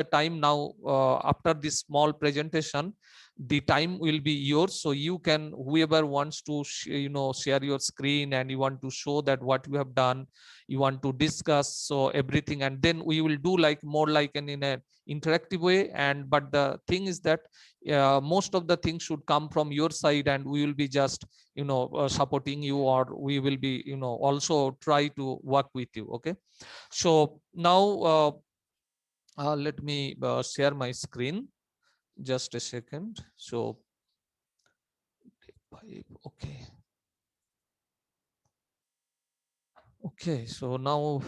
time now. After this small presentation, the time will be yours, so you can, whoever wants to share your screen and you want to show that what you have done, you want to discuss so everything, and then we will do like more like in an interactive way. And but the thing is that most of the things should come from your side, and we will be just supporting you, or we will be also try to work with you. Okay, so now let me share my screen, just a second. So okay, okay, so now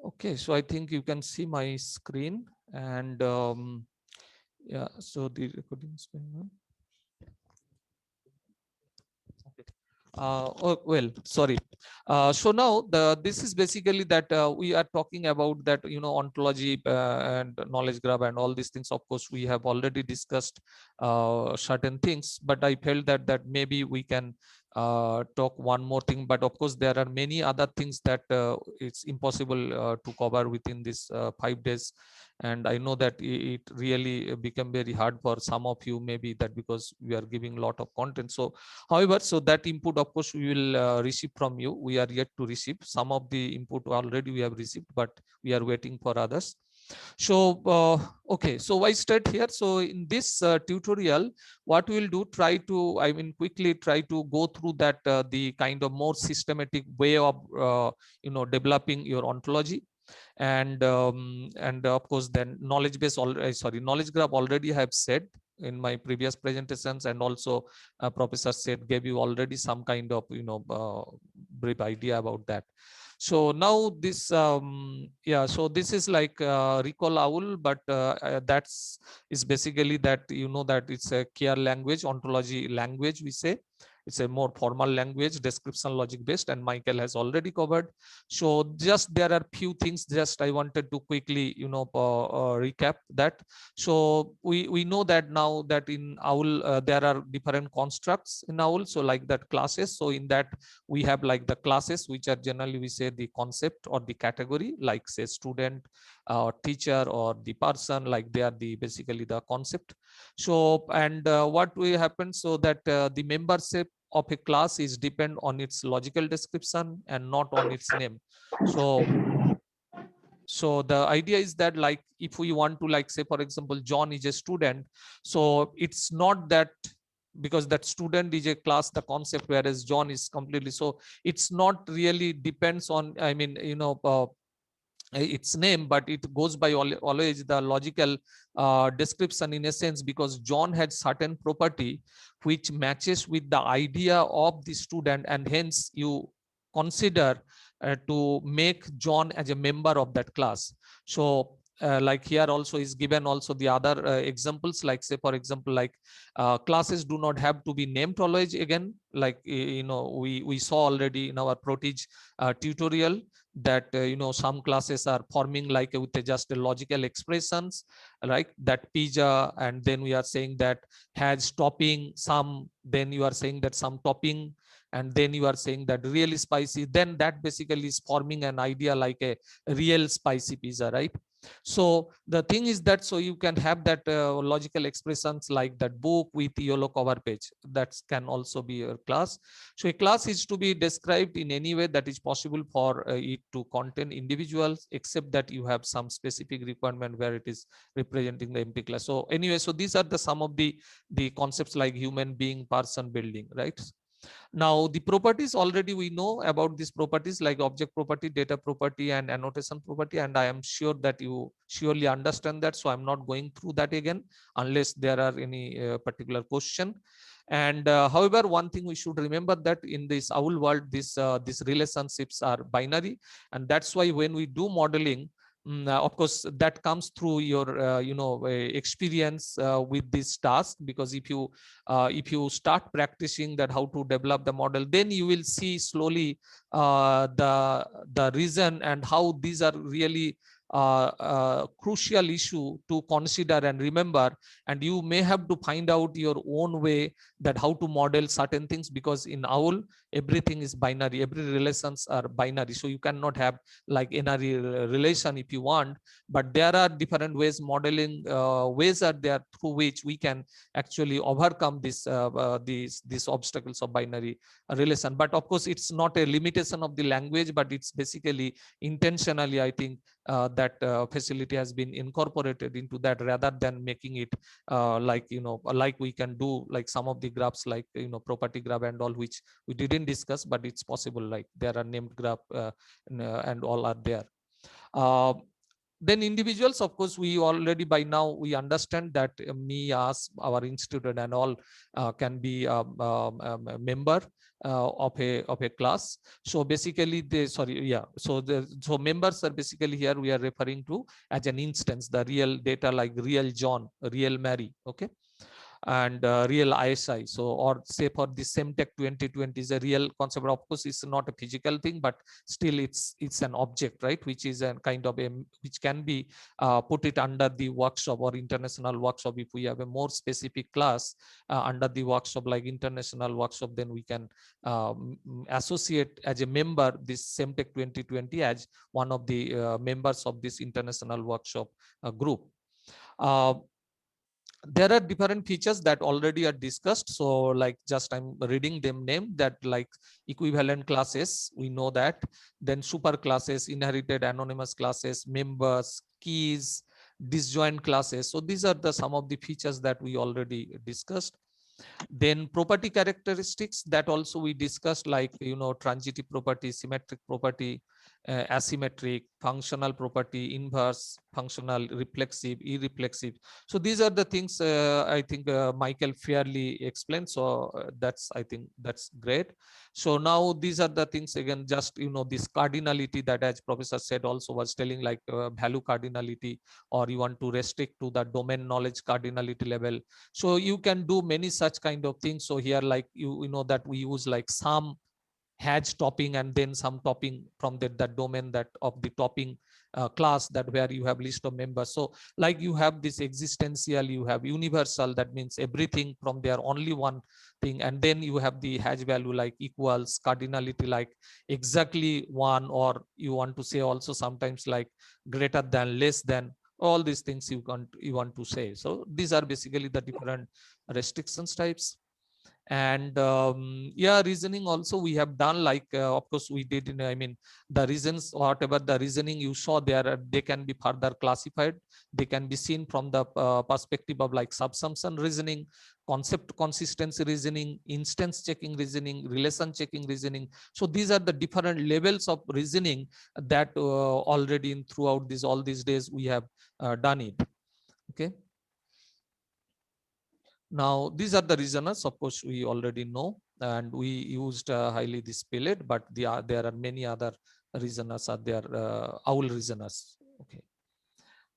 okay, so I think you can see my screen. And yeah, so the recording is going on. Oh, well, sorry. So now this is basically that we are talking about that ontology and knowledge graph and all these things. Of course, we have already discussed certain things, but I felt that maybe we can talk one more thing. But of course, there are many other things that it's impossible to cover within this 5 days. And I know that it really become very hard for some of you, maybe that because we are giving a lot of content. So however, so that input, of course, we will receive from you. We are yet to receive some of the input already we have received, but we are waiting for others. So, okay, so I start here. So in this tutorial, what we'll do, try to, I mean, quickly try to go through that, the kind of more systematic way of, developing your ontology. And of course then knowledge base sorry, knowledge graph already have said in my previous presentations, and also Professor said gave you already some kind of brief idea about that. So now this yeah, so this is like recall owl, but that's is basically that that it's a care language, ontology language we say. It's a more formal language, description logic based, and Michael has already covered. So just there are few things just I wanted to quickly recap that. So we know that now that in owl there are different constructs in owl, so like that classes. So in that we have like the classes, which are generally we say the concept or the category, like say student or teacher or the person, like they are the basically the concept. So and what will happen, so that the membership of a class is depend on its logical description and not on its name. So so the idea is that, like, if we want to, like, say for example John is a student, so it's not that because that student is a class, the concept, whereas John is completely, so it's not really depends on, I mean, its name, but it goes by always the logical description in a sense, because John had certain property which matches with the idea of the student, and hence you consider to make John as a member of that class. So like here also is given also the other examples, like say for example, like classes do not have to be named always again, like we saw already in our Protige tutorial that some classes are forming like with just a logical expressions, like that pizza, and then we are saying that has topping some, then you are saying that some topping, and then you are saying that really spicy, then that basically is forming an idea like a real spicy pizza, right? So the thing is that, so you can have that logical expressions like that book with yellow cover page, that can also be a class. So a class is to be described in any way that is possible for it to contain individuals, except that you have some specific requirement where it is representing the empty class. So anyway, so these are the some of the concepts like human being, person, building, right? Now the properties, already we know about these properties like object property, data property, and annotation property, and I am sure that you surely understand that, so I'm not going through that again unless there are any particular question. And however, one thing we should remember that in this owl world, these relationships are binary, and that's why when we do modeling, of course that comes through your experience with this task, because if you start practicing that how to develop the model, then you will see slowly the reason and how these are really crucial issue to consider and remember, and you may have to find out your own way that how to model certain things, because in OWL everything is binary, every relations are binary, so you cannot have like any relation if you want, but there are different ways, modeling ways are there through which we can actually overcome these obstacles of binary relation. But of course it's not a limitation of the language, but it's basically intentionally, I think, that facility has been incorporated into that, rather than making it like, like we can do like some of the graphs, like property graph and all, which we didn't discuss, but it's possible, like there are named graph and all are there. uh, then individuals, of course, we already by now we understand that me, us, our institute and all can be a member of a class. So basically they, sorry, yeah, so members are basically, here we are referring to as an instance the real data, like real John, real Mary, okay, and real ISI. So, or say for the SEMTech 2020 is a real concept. Of course, it's not a physical thing, but still it's an object, right? Which is a kind of a, which can be put it under the workshop or international workshop. If we have a more specific class under the workshop, like international workshop, then we can associate as a member this SEMTech 2020 as one of the members of this international workshop group. Uh, there are different features that already are discussed, so like just I'm reading them name, that like equivalent classes, we know that, then super classes, inherited anonymous classes, members, keys, disjoint classes. So these are the some of the features that we already discussed. Then property characteristics, that also we discussed, like transitive property, symmetric property, asymmetric, functional property, inverse, functional, reflexive, irreflexive. So these are the things I think Michael fairly explained. So that's, I think that's great. So now these are the things again, just this cardinality that, as professor said, also was telling, like value cardinality, or you want to restrict to the domain knowledge cardinality level. So you can do many such kind of things. So here, like you know that we use like some hedge topping, and then some topping from that domain, that of the topping class, that where you have list of members. So like you have this existential, you have universal, that means everything from there, only one thing, and then you have the hedge value like equals, cardinality like exactly one, or you want to say also sometimes like greater than, less than, all these things you want to say. So these are basically the different restrictions types. And yeah, reasoning also we have done, like of course we did in, I mean, the reasons, whatever the reasoning you saw there, they can be further classified. They can be seen from the perspective of like subsumption reasoning, concept consistency reasoning, instance checking reasoning, relation checking reasoning. So these are the different levels of reasoning that already in throughout this all these days we have done it. Okay. Now, these are the reasoners, of course, we already know, and we used highly this pellet, but there are many other reasoners are there, OWL reasoners. Okay.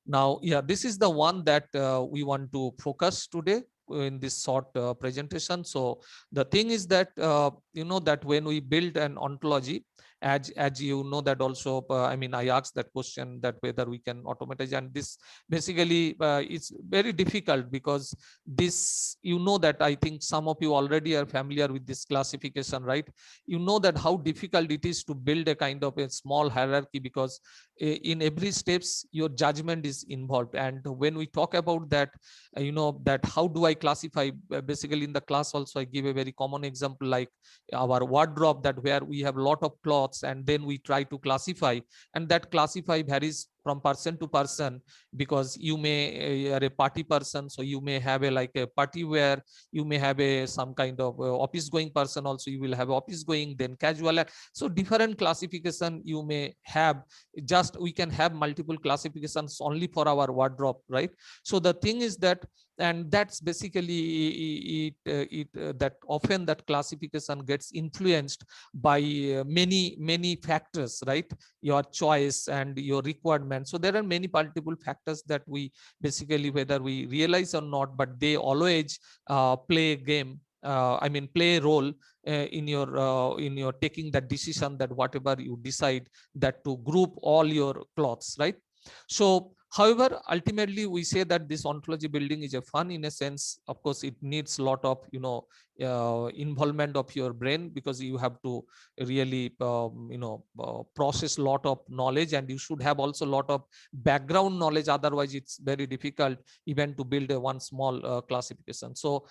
Now, yeah, this is the one that we want to focus today in this short presentation. So the thing is that, that when we build an ontology, as you know that also, I mean, I asked that question that whether we can automatize, and this basically it's very difficult, because this, that I think some of you already are familiar with this classification, right? You know that how difficult it is to build a kind of a small hierarchy, because in every steps your judgment is involved. And when we talk about that, that how do I classify, basically in the class also I give a very common example, like our wardrobe, that where we have a lot of clothes, and then we try to classify, and that classify varies from person to person, because you may are a party person, so you may have a like a party wear, you may have a some kind of office going person, also you will have office going, then casual. So different classification you may have. Just we can have multiple classifications only for our wardrobe, right? So the thing is that, and that's basically that often that classification gets influenced by many factors, right? Your choice and your requirement. So there are many multiple factors that we basically, whether we realize or not, but they always play a game, I mean play a role in your taking that decision, that whatever you decide, that to group all your clothes, right? So however, ultimately we say that this ontology building is a fun in a sense. Of course, it needs a lot of involvement of your brain, because you have to really process a lot of knowledge, and you should have also a lot of background knowledge. Otherwise, it's very difficult even to build a one small classification. So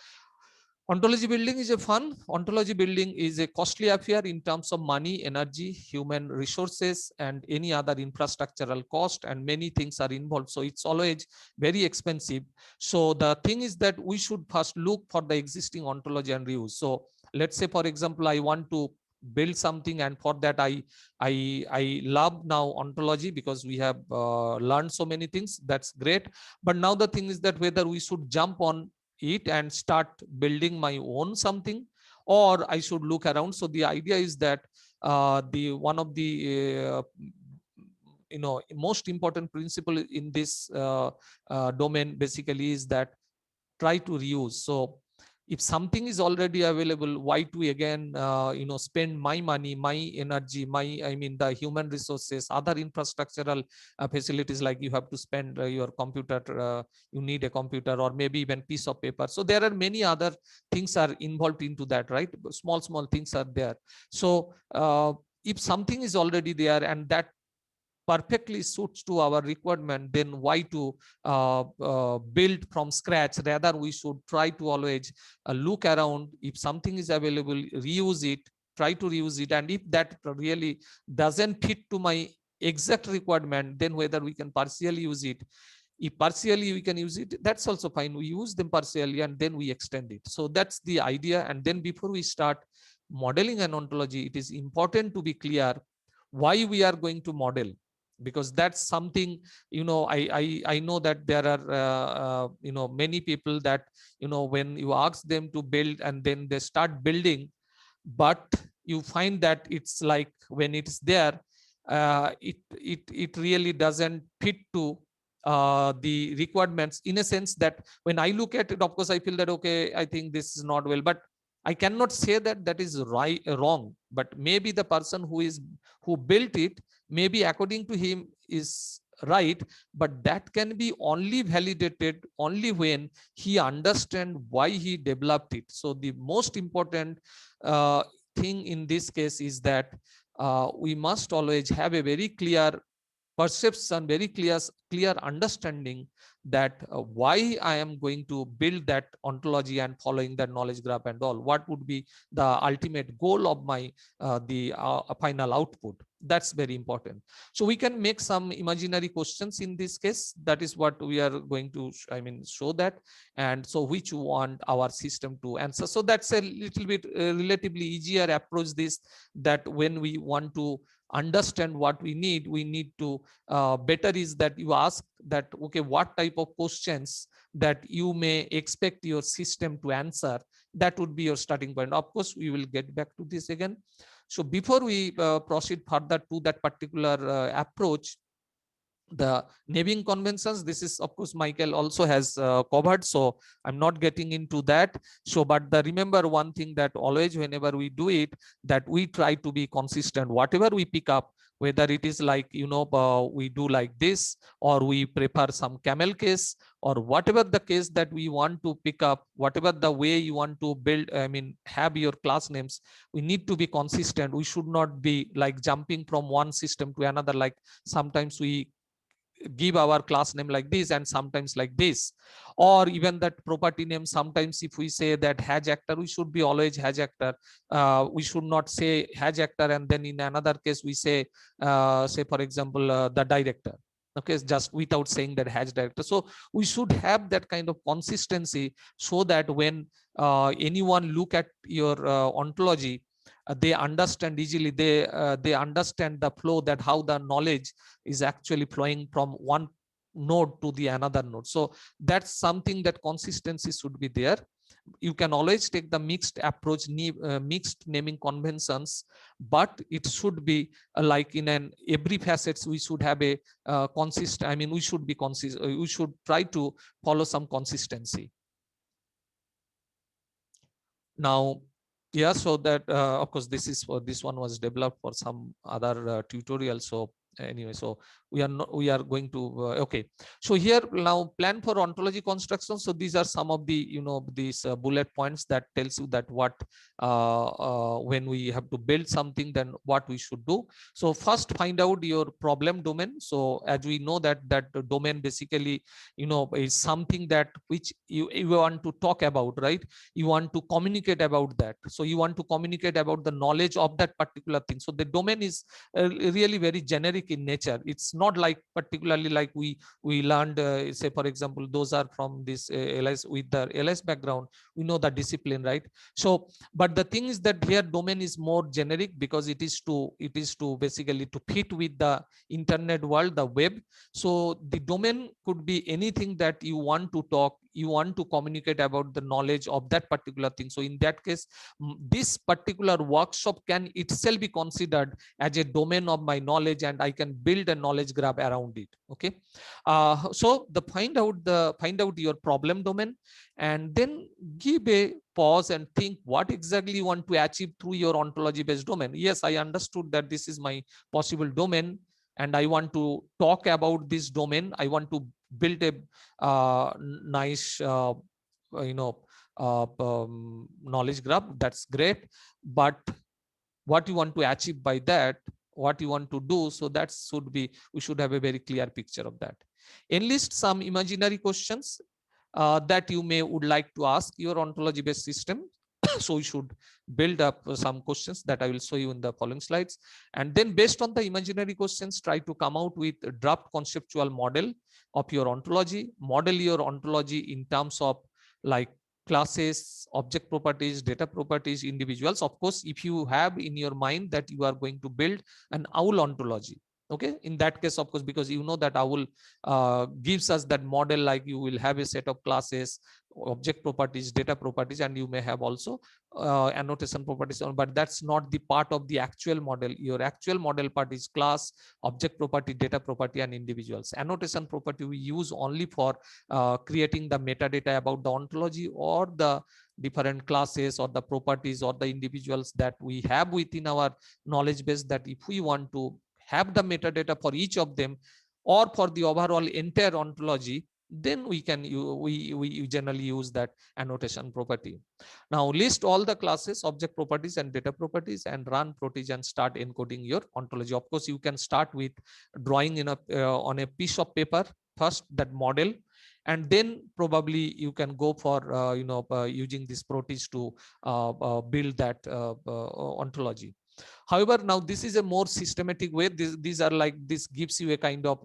ontology building is a fun. Ontology building is a costly affair in terms of money, energy, human resources, and any other infrastructural cost, and many things are involved. So it's always very expensive. So the thing is that we should first look for the existing ontology and reuse. So let's say, for example, I want to build something, and for that I love now ontology, because we have learned so many things. That's great. But now the thing is that whether we should jump on it and start building my own something, or I should look around. So the idea is that the one of the most important principle in this domain basically is that try to reuse. So if something is already available, why to again spend my money, my energy, the human resources, other infrastructural facilities, like you have to spend your computer, you need a computer, or maybe even piece of paper. So there are many other things are involved into that, right? Small things are there. So if something is already there and that perfectly suits to our requirement, then why to build from scratch? Rather, we should try to always look around. If something is available, reuse it, try to reuse it. And if that really doesn't fit to my exact requirement, then whether we can partially use it. If partially we can use it, that's also fine. We use them partially and then we extend it. So that's the idea. And then before we start modeling an ontology, it is important to be clear why we are going to model, because that's something, I know that there are many people that when you ask them to build and then they start building, but you find that it's like when it's there, it really doesn't fit to the requirements, in a sense that when I look at it, of course I feel that okay, I think this is not well, but I cannot say that that is right wrong. But maybe the person who built it, maybe according to him is right, but that can be only validated only when he understand why he developed it. So the most important thing in this case is that we must always have a very clear perception, very clear understanding that why I am going to build that ontology and following that knowledge graph and all. What would be the ultimate goal of my the final output? That's very important. So we can make some imaginary questions in this case. That is what we are going to, show that. And so which you want our system to answer. So that's a little bit relatively easier approach this, that when we want to understand what we need to better is that you ask that okay, what type of questions that you may expect your system to answer. That would be your starting point. Of course we will get back to this again. So before we proceed further to that particular approach, the naming conventions, this is of course Michael also has covered, so I'm not getting into that. So but the remember one thing, that always whenever we do it, that we try to be consistent. Whatever we pick up, whether it is like we do like this, or we prepare some camel case, or whatever the case that we want to pick up, whatever the way you want to build, have your class names, we need to be consistent. We should not be like jumping from one system to another. Like sometimes we give our class name like this and sometimes like this, or even that property name. Sometimes if we say that Haj actor, we should be always Haj actor. We should not say Haj actor and then in another case we say for example the director, okay, just without saying that Haj director. So we should have that kind of consistency, so that when anyone look at your ontology, they understand easily, they understand the flow, that how the knowledge is actually flowing from one node to the another node. So that's something, that consistency should be there. You can always take the mixed approach, mixed naming conventions, but it should be like in an every facets we should have a consistent, we should be consistent, we should try to follow some consistency. Now yeah, so that of course this is for, this one was developed for some other tutorial. So anyway, so we are going to okay. So here now, plan for ontology construction. So these are some of the these bullet points that tells you that what when we have to build something, then what we should do. So first, find out your problem domain. So as we know that domain basically is something that which you want to talk about, right? You want to communicate about that. So you want to communicate about the knowledge of that particular thing. So the domain is really very generic in nature. It's not like particularly like we learned say for example, those are from this LS, with the LS background, we know the discipline, right? So but the thing is that here domain is more generic because it is to basically to fit with the internet world, the web. So the domain could be anything that you want to talk, you want to communicate about the knowledge of that particular thing. So in that case, this particular workshop can itself be considered as a domain of my knowledge, and I can build a knowledge graph around it. Okay. So find out your problem domain, and then give a pause and think what exactly you want to achieve through your ontology based domain. Yes, I understood that this is my possible domain, and I want to talk about this domain. I want to build a nice you know knowledge graph. That's great, but what you want to achieve by that, what you want to do, so that should be, we should have a very clear picture of that. Enlist some imaginary questions that you may would like to ask your ontology based system. So you should build up some questions that I will show you in the following slides, and then based on the imaginary questions, try to come out with a draft conceptual model of your ontology. Model your ontology in terms of like classes, object properties, data properties, individuals. Of course, if you have in your mind that you are going to build an OWL ontology, okay, in that case, of course, because you know that OWL gives us that model, like you will have a set of classes, object properties, data properties, and you may have also annotation properties, but that's not the part of the actual model. Your actual model part is class, object property, data property, and individuals. Annotation property we use only for creating the metadata about the ontology or the different classes or the properties or the individuals that we have within our knowledge base, that if we want to have the metadata for each of them or for the overall entire ontology, then we can we generally use that annotation property. Now list all the classes, object properties, and data properties, and run protege and start encoding your ontology. Of course, you can start with drawing in a on a piece of paper first that model, and then probably you can go for using this protege to build that ontology. However, now this is a more systematic way. These are like, this gives you a kind of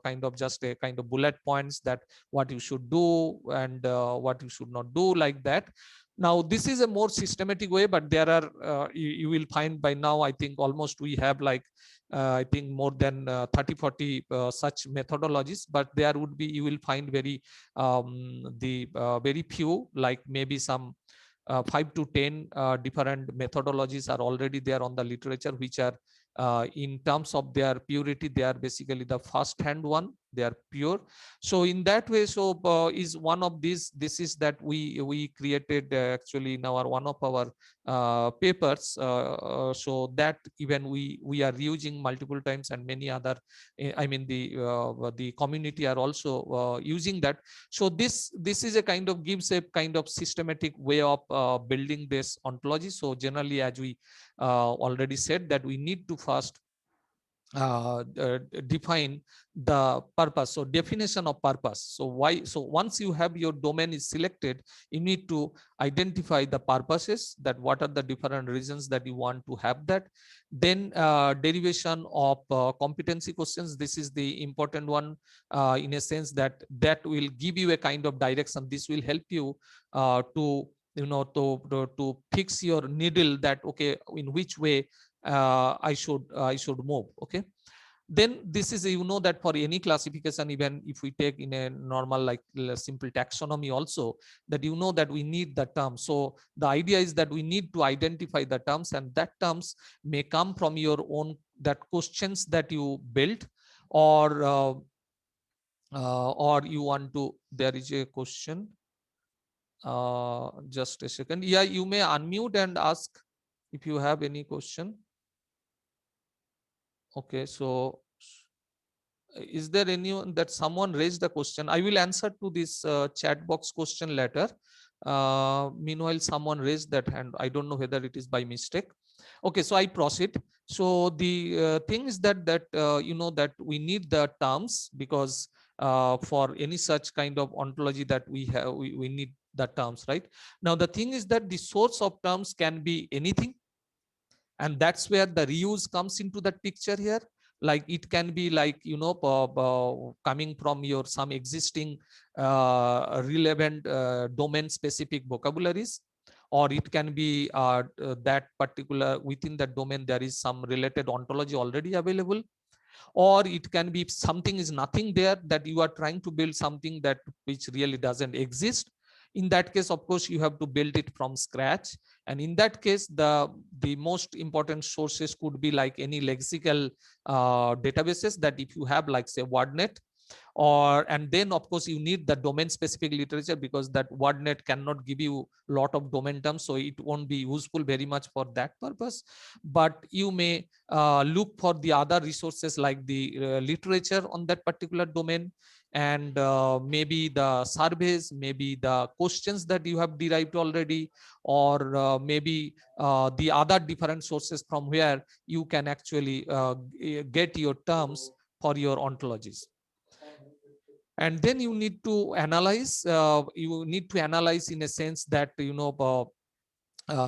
kind of just a kind of bullet points that what you should do and what you should not do, like that. Now this is a more systematic way, but there are you will find by now, I think almost we have like I think more than 30-40 such methodologies, but there would be, you will find very the very few, like maybe some 5 to 10 different methodologies are already there on the literature, which are in terms of their purity, they are basically the first hand one, they are pure. So in that way, so is one of these, this is that we created actually in our one of our papers, so that even we are using multiple times, and many other I mean the community are also using that. So this is a kind of gives a kind of systematic way of building this ontology. So generally, as we already said, that we need to first define the purpose. So definition of purpose. So why, so once you have your domain is selected, you need to identify the purposes, that what are the different reasons that you want to have that. Then derivation of competency questions. This is the important one in a sense that that will give you a kind of direction. This will help you to to fix your needle, that okay, in which way I should move. Okay. Then this is, that for any classification, even if we take in a normal like simple taxonomy also, that that we need the terms. So the idea is that we need to identify the terms, and that terms may come from your own that questions that you built, or you want to, there is a question, just a second. Yeah, you may unmute and ask if you have any question. Okay, so is there anyone that someone raised the question? I will answer to this chat box question later. Meanwhile, someone raised that hand. I don't know whether it is by mistake. Okay, so I proceed. So the thing is that you know that we need the terms, because for any such kind of ontology that we have, we need the terms, right? Now the thing is that the source of terms can be anything, and that's where the reuse comes into that picture here. Like it can be like, you know, coming from your some existing relevant domain specific vocabularies, or it can be that particular within that domain there is some related ontology already available, or it can be something is nothing there, that you are trying to build something that which really doesn't exist. In that case, of course, you have to build it from scratch. And in that case, the most important sources could be like any lexical databases, that if you have like say WordNet, or and then of course you need the domain specific literature, because that WordNet cannot give you a lot of domain terms, so it won't be useful very much for that purpose. But you may look for the other resources like the literature on that particular domain, and maybe the surveys, maybe the questions that you have derived already, or maybe the other different sources from where you can actually get your terms for your ontologies. And then you need to analyze, in a sense that, you know,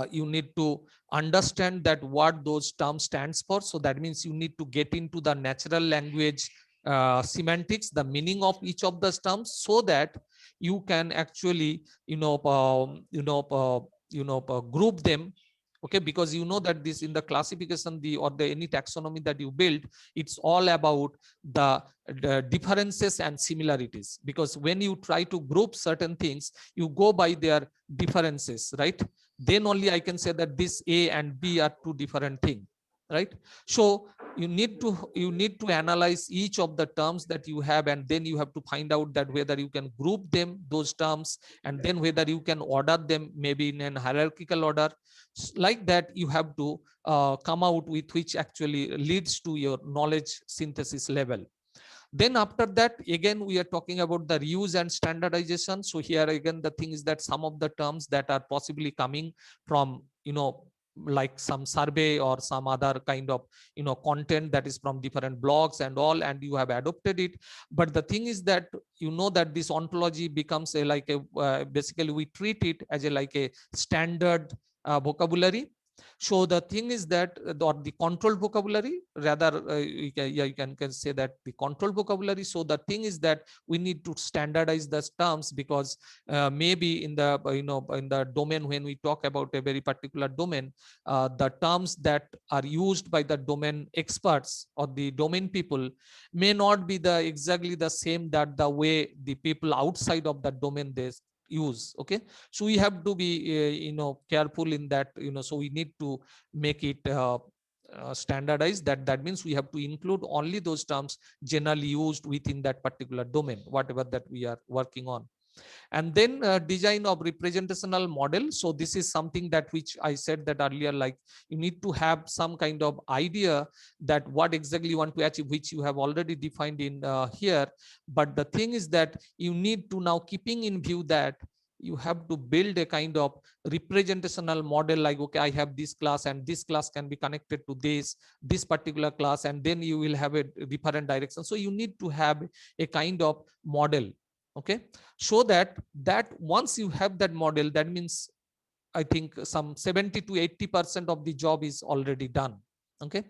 you need to understand that what those terms stands for. So that means you need to get into the natural language semantics, the meaning of each of the terms, so that you can actually, group them. Okay, because you know that this in the classification, the or the any taxonomy that you build, it's all about the differences and similarities, because when you try to group certain things, you go by their differences, right? Then only I can say that this A and B are two different things, right? So you need to analyze each of the terms that you have, and then you have to find out that whether you can group them, those terms, and then whether you can order them maybe in an hierarchical order. Like that, you have to come out with which actually leads to your knowledge synthesis level. Then after that, again, we are talking about the reuse and standardization. So here again, the thing is that some of the terms that are possibly coming from, like some survey or some other kind of, content that is from different blogs and all, and you have adopted it. But the thing is that, that this ontology becomes a like a basically we treat it as a like a standard vocabulary. So the thing is that, or the control vocabulary, rather, you can say that the control vocabulary. So the thing is that we need to standardize the terms, because maybe in the, in the domain, when we talk about a very particular domain, the terms that are used by the domain experts or the domain people may not be the exactly the same that the way the people outside of the domain they use. Okay, so we have to be careful in that, so we need to make it standardized. That means we have to include only those terms generally used within that particular domain, whatever that we are working on. And then design of representational model. So this is something that which I said that earlier, like you need to have some kind of idea that what exactly you want to achieve, which you have already defined in here. But the thing is that you need to now, keeping in view that you have to build a kind of representational model, like, okay, I have this class and this class can be connected to this particular class, and then you will have a different direction. So you need to have a kind of model. Okay, so that once you have that model, that means I think some 70 to 80% of the job is already done. Okay,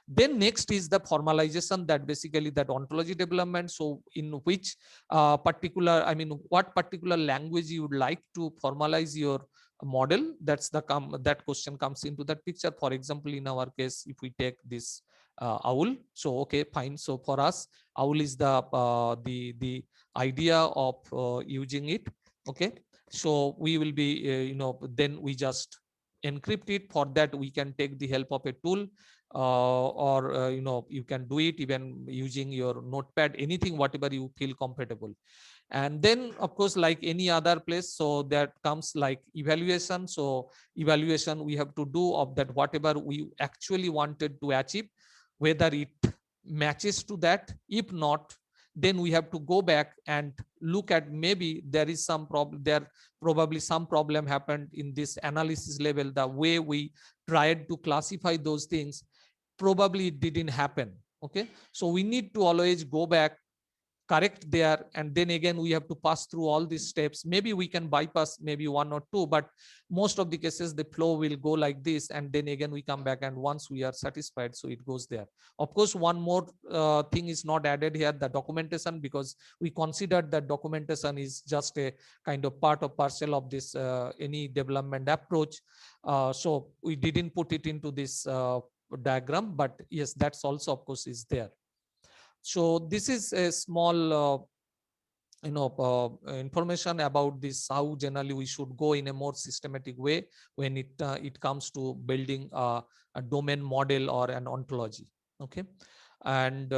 then next is the formalization, that basically that ontology development. So in which particular, I mean, what particular language you would like to formalize your model, that's the that question comes into that picture. For example, in our case, if we take this owl, so okay, fine. So for us, owl is the idea of using it. Okay, so we will be then we just encrypt it. For that, we can take the help of a tool, or you can do it even using your notepad, anything whatever you feel comfortable. And then of course, like any other place, so that comes like evaluation. So evaluation we have to do of that whatever we actually wanted to achieve, whether it matches to that. If not, then we have to go back and look at, maybe there is some problem there, probably some problem happened in this analysis level, the way we tried to classify those things, probably it didn't happen. Okay, so we need to always go back, correct there, and then again we have to pass through all these steps. Maybe we can bypass maybe one or two, but most of the cases the flow will go like this, and then again we come back, and once we are satisfied, so it goes there. Of course, one more thing is not added here, the documentation, because we considered that documentation is just a kind of part of parcel of this any development approach. So we didn't put it into this diagram, but yes, that's also of course is there. So this is a small information about this, how generally we should go in a more systematic way when it comes to building a domain model or an ontology. Okay, and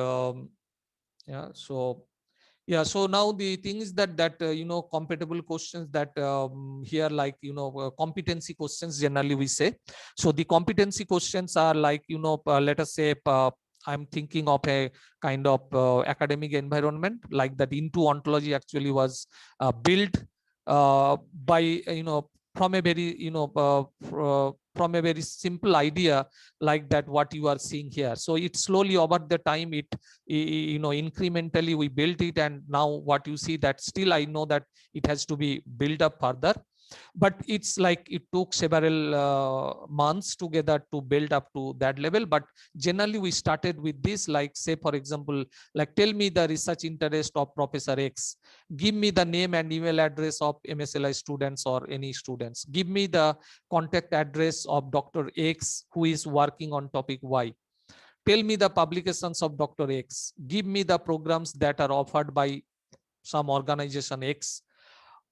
yeah, so yeah, so now the thing is that compatible questions that here, like competency questions generally we say. So the competency questions are like let us say I'm thinking of a kind of academic environment like that. Into ontology actually was built by from a very from a very simple idea like that what you are seeing here. So it slowly over the time it incrementally we built it, and now what you see that still I know that it has to be built up further, but it's like it took several months together to build up to that level. But generally we started with this, like say for example, like tell me the research interest of Professor X, give me the name and email address of MSLI students or any students, give me the contact address of Dr. X who is working on topic Y, tell me the publications of Dr. X, give me the programs that are offered by some organization X,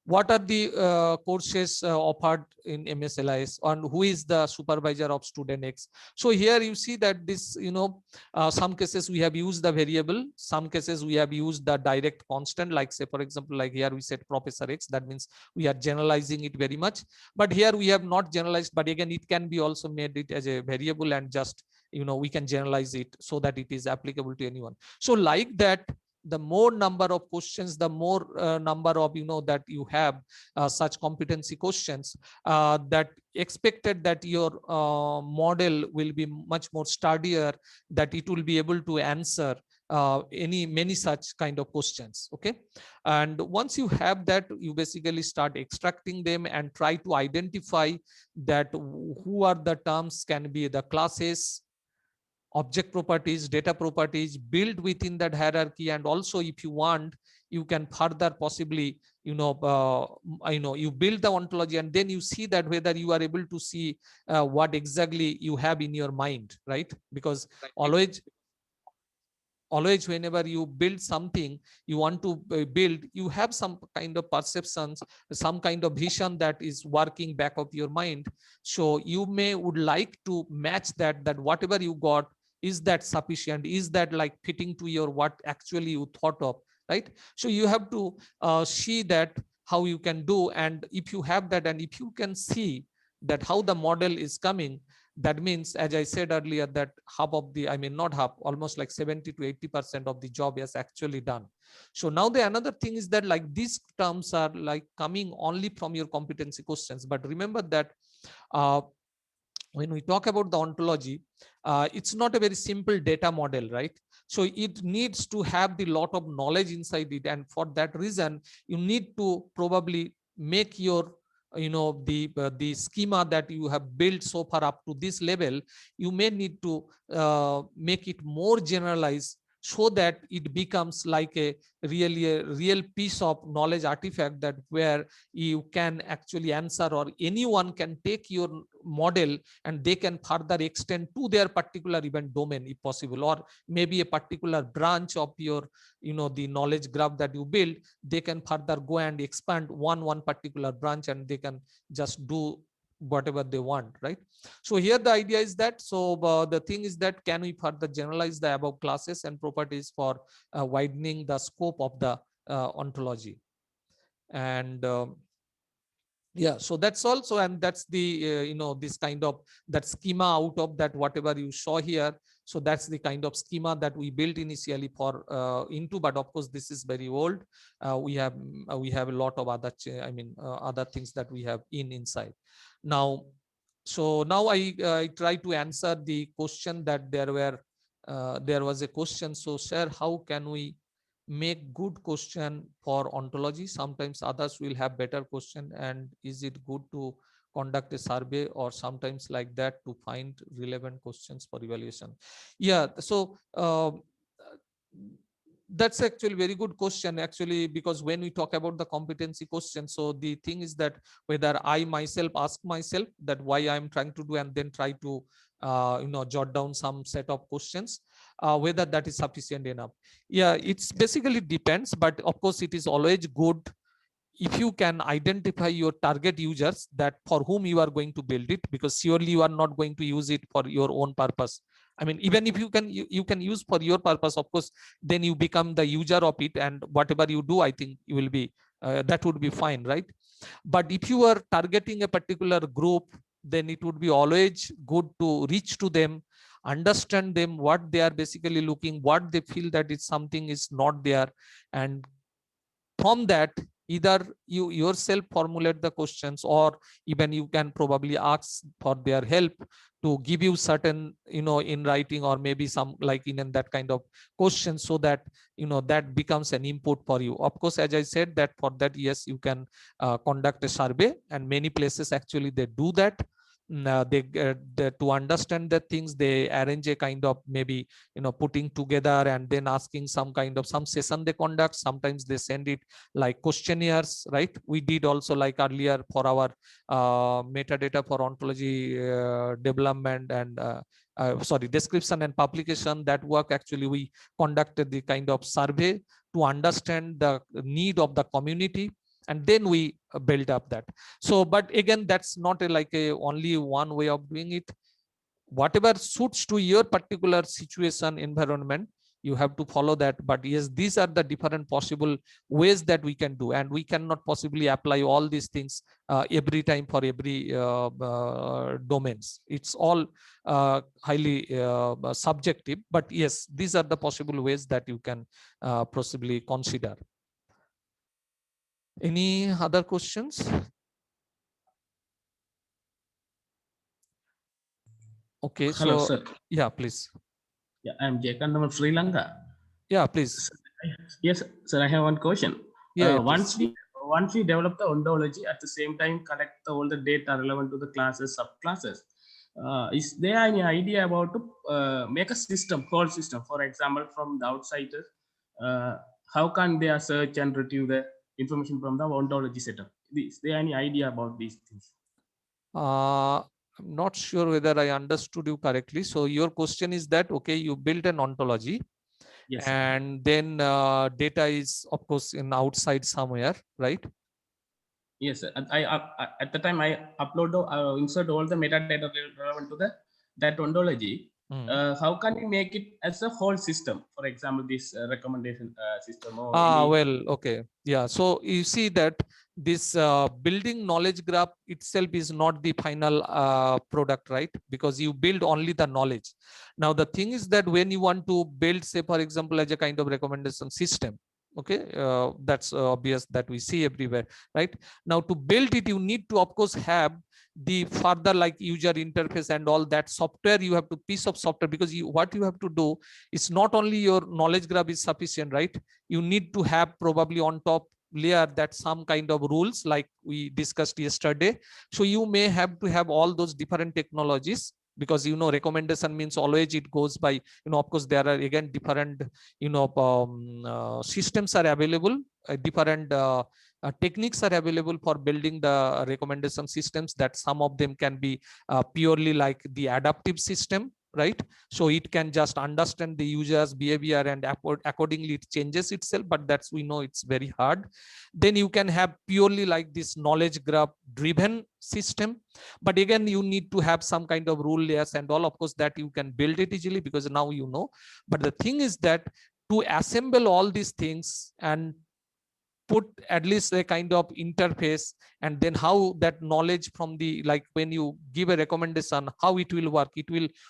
what are the courses offered in MSLIS, and who is the supervisor of student X. So here you see that this, some cases we have used the variable, some cases we have used the direct constant, like say for example, like here we said Professor X, that means we are generalizing it very much. But here we have not generalized, but again it can be also made it as a variable, and just we can generalize it so that it is applicable to anyone. So like that, the more number of questions, the more number of that you have such competency questions, that expected that your model will be much more sturdier, that it will be able to answer many such kind of questions. Okay, and once you have that, you basically start extracting them and try to identify that who are the terms, can be the classes, object properties, data properties built within that hierarchy. And also if you want, you can further possibly you build the ontology, and then you see that whether you are able to see what exactly you have in your mind, right? Because always whenever you build something, you want to build, you have some kind of perceptions, some kind of vision that is working back of your mind. So you would like to match that whatever you got, is that sufficient, is that like fitting to your what actually you thought of, right? So you have to see that how you can do. And if you have that, and if you can see that how the model is coming, that means, as I said earlier, that half of the, I mean not half, almost like 70 to 80% of the job is actually done. So now the another thing is that like these terms are like coming only from your competency questions. But remember that when we talk about the ontology, it's not a very simple data model, right? So it needs to have the lot of knowledge inside it, and for that reason you need to probably make your the schema that you have built so far up to this level, you may need to make it more generalized, so that it becomes like a real piece of knowledge artifact, that where you can actually answer, or anyone can take your model and they can further extend to their particular event domain if possible, or maybe a particular branch of your the knowledge graph that you build, they can further go and expand one particular branch, and they can just do whatever they want, right? So here the idea is that, so the thing is that, can we further generalize the above classes and properties for widening the scope of the ontology? And yeah, so that's also, and that's the this kind of that schema out of that whatever you saw here. So that's the kind of schema that we built initially for into, but of course this is very old. We have a lot of other other things that we have inside now. So now I try to answer the question that there was a question. So sir, how can we make good question for ontology? Sometimes others will have better question, and is it good to conduct a survey or sometimes like that to find relevant questions for evaluation? Yeah, so that's actually very good question actually, because when we talk about the competency question, so the thing is that whether I myself ask myself that why I'm trying to do, and then try to jot down some set of questions, whether that is sufficient enough. Yeah, it's basically depends, but of course it is always good if you can identify your target users that for whom you are going to build it, because surely you are not going to use it for your own purpose. I mean, even if you can use for your purpose, of course, then you become the user of it, and whatever you do, I think you will be that would be fine, right? But if you are targeting a particular group, then it would be always good to reach to them, understand them, what they are basically looking, what they feel that it's something is not there, and from that either you yourself formulate the questions, or even you can probably ask for their help to give you certain in writing, or maybe some like in that kind of question, so that that becomes an input for you. Of course, as I said, that for that, yes, you can conduct a survey, and many places actually they do that. To understand the things, they arrange a kind of maybe putting together and then asking some kind of some session they conduct. Sometimes they send it like questionnaires, right? We did also like earlier for our metadata for ontology development and sorry, description and publication. That work actually we conducted the kind of survey to understand the need of the community, and then we build up that. So but again, that's not like a only one way of doing it. Whatever suits to your particular situation, environment, you have to follow that. But yes, these are the different possible ways that we can do, and we cannot possibly apply all these things every time for every domains. It's all highly subjective, but yes, these are the possible ways that you can possibly consider. Any other questions? Okay, Hello, so sir. yeah, please. Yeah, I'm Jacob from Sri Lanka. Yeah, please. Yes, sir. I have one question. Yeah, yeah, Once please. we develop the ontology, at the same time collect all the data relevant to the classes, subclasses. Is there any idea about to make a system, whole system? For example, from the outsiders, how can they search and retrieve the information from the ontology setup? Is there any idea about these things? I'm not sure whether I understood you correctly. So your question is that, okay, you built an ontology, Yes. and then data is of course in outside somewhere, right? Yes, sir. At the time I upload insert all the metadata relevant to that ontology. How can we make it as a whole system? For example, this recommendation system or any. Well, okay, yeah. So you see that this building knowledge graph itself is not the final product, right? Because you build only the knowledge. Now the thing is that when you want to build, say for example, as a kind of recommendation system, okay, that's obvious that we see everywhere, right? Now to build it, you need to of course have the further like user interface and all that software. You have to piece of software, because what you have to do is not only your knowledge graph is sufficient, right? You need to have probably on top layer that some kind of rules like we discussed yesterday. So you may have to have all those different technologies, because recommendation means always it goes by of course there are again different systems are available, different techniques are available for building the recommendation systems. That some of them can be purely like the adaptive system, right? So it can just understand the user's behavior and accordingly it changes itself, but that's we know it's very hard. Then you can have purely like this knowledge graph driven system, but again you need to have some kind of rule layers and all. Of course that you can build it easily because now you know. But the thing is that to assemble all these things and put at least a kind of interface, and then how that knowledge from the, like when you give a recommendation, how it will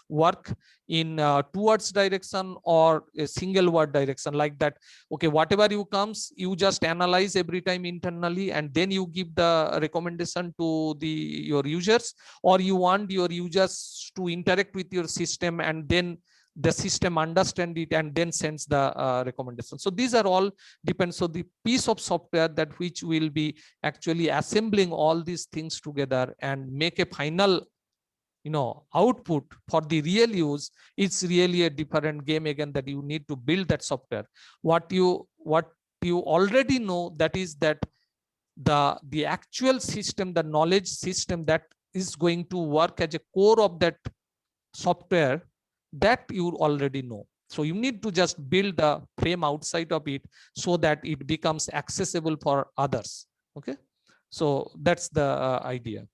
work in towards direction or a single word direction, like that. Okay, whatever you comes, you just analyze every time internally, and then you give the recommendation to your users, or you want your users to interact with your system, and then the system understand it and then sends the recommendation. So these are all depends. So the piece of software that which will be actually assembling all these things together and make a final output for the real use, it's really a different game again, that you need to build that software. What you already know, that is that the actual system, the knowledge system that is going to work as a core of that software, that you already know. So you need to just build the frame outside of it so that it becomes accessible for others. Okay, so that's the idea.